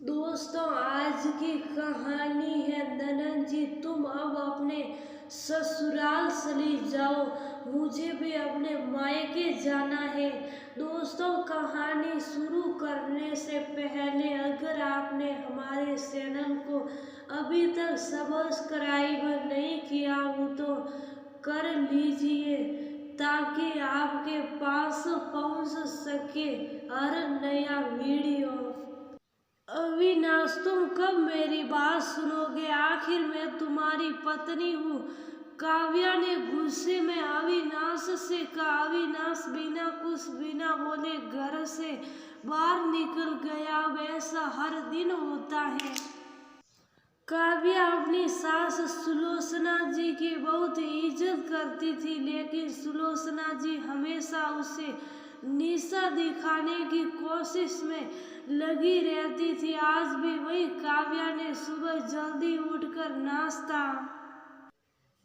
दोस्तों, आज की कहानी है ननन जी, तुम अब अपने ससुराल चली जाओ, मुझे भी अपने मायके जाना है। दोस्तों, कहानी शुरू करने से पहले अगर आपने हमारे चैनल को अभी तक सब्सक्राइब नहीं किया हो तो कर लीजिए, ताकि आपके पास पहुंच सके हर नया वीडियो। अविनाश, तुम कब मेरी बात सुनोगे? आखिर मैं तुम्हारी पत्नी हूँ। काव्या ने गुस्से में अविनाश से कहा। अविनाश बिना बोले घर से बाहर निकल गया। वैसा हर दिन होता है। काव्या अपनी सास सुलोचना जी की बहुत इज्जत करती थी, लेकिन सुलोचना जी हमेशा उसे नीचा दिखाने की कोशिश में लगी रहती थी। आज भी वही काव्या ने सुबह जल्दी उठकर नाश्ता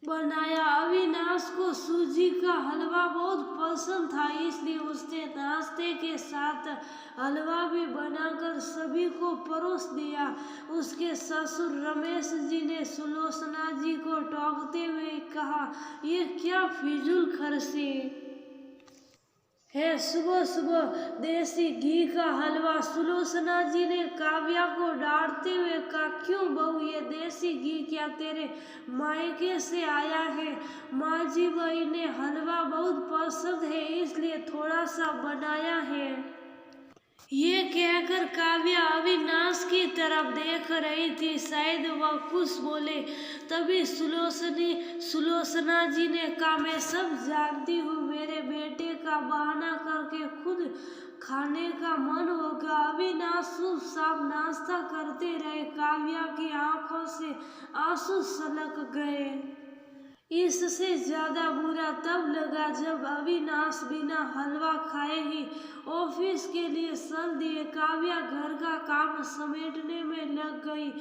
बनाया। अविनाश को सूजी का हलवा बहुत पसंद था, इसलिए उसने नाश्ते के साथ हलवा भी बनाकर सभी को परोस दिया। उसके ससुर रमेश जी ने सुलोचना जी को टोकते हुए कहा, ये क्या फिजूल खर्ची है, सुबह सुबह देसी घी का हलवा। सुलोचना जी ने काव्या को डांटते हुए कहा, क्यों बहू, ये देसी घी क्या तेरे मायके से आया है? माँ जी, वही ने हलवा बहुत पसंद है, इसलिए थोड़ा सा बनाया है। ये कहकर काव्या अविनाश की तरफ देख रही थी, शायद वह कुछ बोले। तभी सुलोचना जी ने कहा, मैं सब जानती हूँ, मेरे बेटे का बहाना करके खुद खाने का मन होगा। अविनाश चुपचाप नाश्ता करते रहे। काव्या की आंखों से आंसू छलक गए। इससे ज्यादा बुरा तब लगा जब अविनाश बिना हलवा खाए ही ऑफिस के लिए चल दिए। काव्या घर का काम समेटने में लग गई।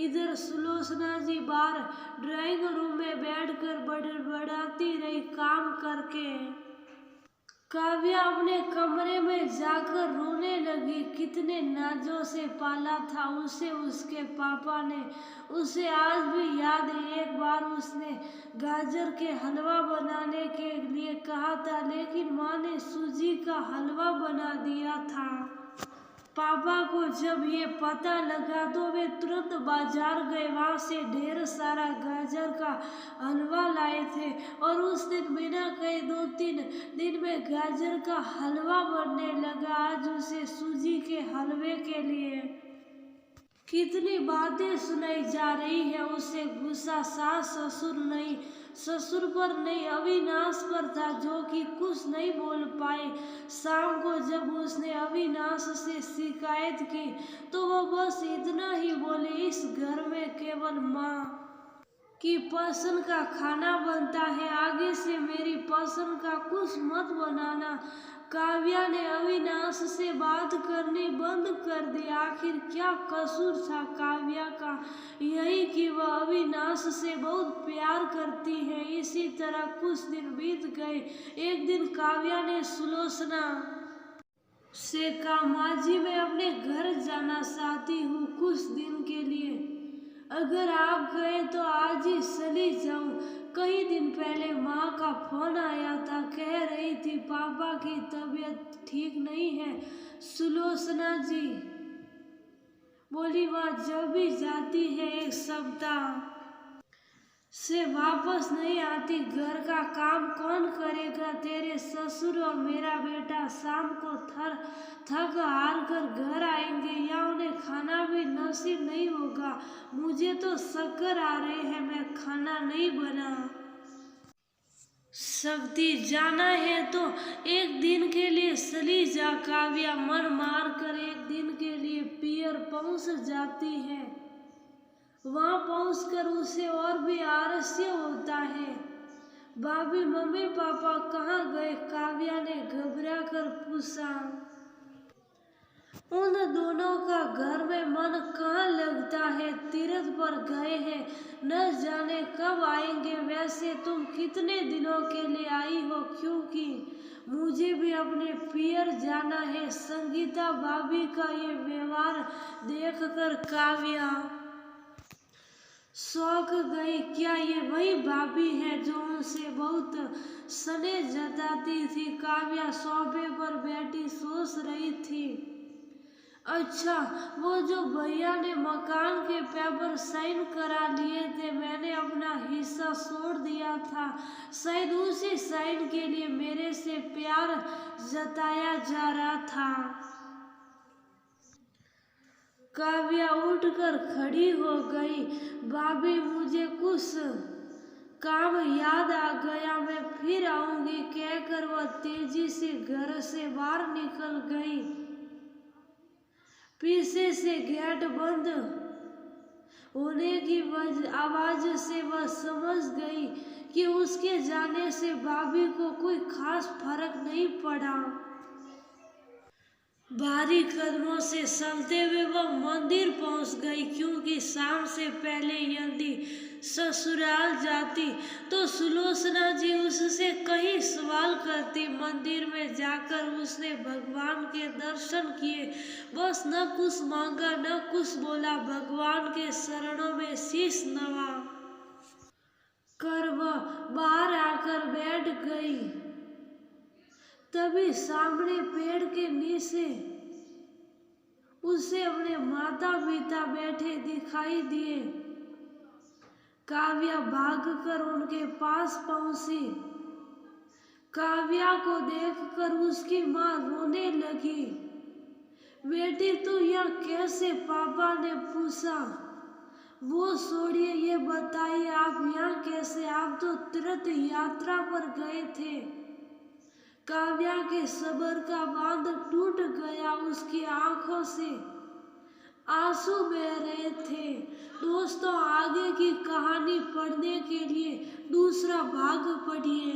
इधर सुलोचना जी बाहर ड्राइंग रूम में बैठकर बड़बड़ाती रही, काम करके। काव्या अपने कमरे में जाकर रोने लगी। कितने नाजों से पाला था उसे उसके पापा ने, उसे आज भी याद है। एक बार उसने गाजर के हलवा बनाने के लिए कहा था, लेकिन माँ ने सूजी का हलवा बना दिया था। पापा को जब ये पता लगा तो वे तुरंत बाजार गए, वहाँ से ढेर सारा गाजर का हलवा लाए थे और उस दिन बिना कहे 2-3 दिन में गाजर का हलवा बनने लगा। आज उसे सूजी के हलवे के लिए कितनी बातें सुनाई जा रही है। उसे गुस्सा सास ससुर पर नहीं, अविनाश पर था, जो कि कुछ नहीं बोल पाए। शाम को जब उसने अविनाश से शिकायत की तो वह बस इतना ही बोले, इस घर में केवल माँ की पसंद का खाना बनता है, आगे से मेरी पसंद का कुछ मत बनाना। काव्या ने अविनाश से बात करनी बंद कर दी। आखिर क्या कसूर था काव्या का? यही कि वह अविनाश से बहुत प्यार करती है। इसी तरह कुछ दिन बीत गए। एक दिन काव्या ने सुलोचना से कहा, माँ जी, मैं अपने घर जाना चाहती हूँ कुछ दिन के लिए। अगर आप गए तो आज ही चली जाऊं। कई दिन पहले माँ का फोन आया था, कह रही थी पापा की तबीयत ठीक नहीं है। सुलोचना जी बोली, वह जब भी जाती है 1 सप्ताह से वापस नहीं आती। घर का काम कौन करेगा? तेरे ससुर और मेरा बेटा शाम को थक हार कर घर आएंगे या उन्हें खाना भी नसीब नहीं होगा। मुझे तो चक्कर आ रहे हैं, मैं खाना नहीं बना सकती। जाना है तो एक दिन के लिए चली जा। काव्या मन मार कर एक दिन के लिए पियर पहुंच जाती है। वहां पहुंचकर उसे और भी आलस्य होता है। भाभी, मम्मी पापा कहाँ गए? काव्या ने घबरा कर पूछा। उन दोनों का घर में मन कहाँ लगता है, तीर्थ पर गए हैं, न जाने कब आएंगे। वैसे तुम कितने दिनों के लिए आई हो? क्योंकि मुझे भी अपने पियर जाना है। संगीता भाभी का ये व्यवहार देखकर काव्या शौक गई। क्या ये वही भाभी है जो उनसे बहुत स्नेह जताती थी? काव्या सोफे पर बैठी सोच रही थी। अच्छा, वो जो भैया ने मकान के पेपर साइन करा लिए थे, मैंने अपना हिस्सा छोड़ दिया था। शायद उसी साइन के लिए मेरे से प्यार जताया जा रहा था। काव्या उठकर खड़ी हो गई। भाभी, मुझे कुछ काम याद आ गया, मैं फिर आऊंगी कहकर वह तेजी से घर से बाहर निकल गई। पीछे से गेट बंद होने की आवाज से वह समझ गई कि उसके जाने से भाभी को कोई खास फर्क नहीं पड़ा। भारी कदमों से चलते हुए वह मंदिर पहुंच गई, क्योंकि शाम से पहले यदि ससुराल जाती तो सुलोचना जी उससे कई सवाल करती। मंदिर में जाकर उसने भगवान के दर्शन किए, बस न कुछ मांगा न कुछ बोला। भगवान के चरणों में शीश नवा कर वह बाहर आकर बैठ गई। तभी सामने पेड़ के नीचे उसे अपने माता पिता बैठे दिखाई दिए। काव्या भागकर उनके पास पहुंची। काव्या को देखकर उसकी माँ रोने लगी। बेटी, तू यहाँ कैसे? पापा ने पूछा। वो छोड़िए, ये बताइए आप यहाँ कैसे? आप तो तीर्थ यात्रा पर गए थे। काव्या के सब्र का बांध टूट गया, उसकी आंखों से आंसू बह रहे थे। दोस्तों, आगे की कहानी पढ़ने के लिए दूसरा भाग पढ़िए।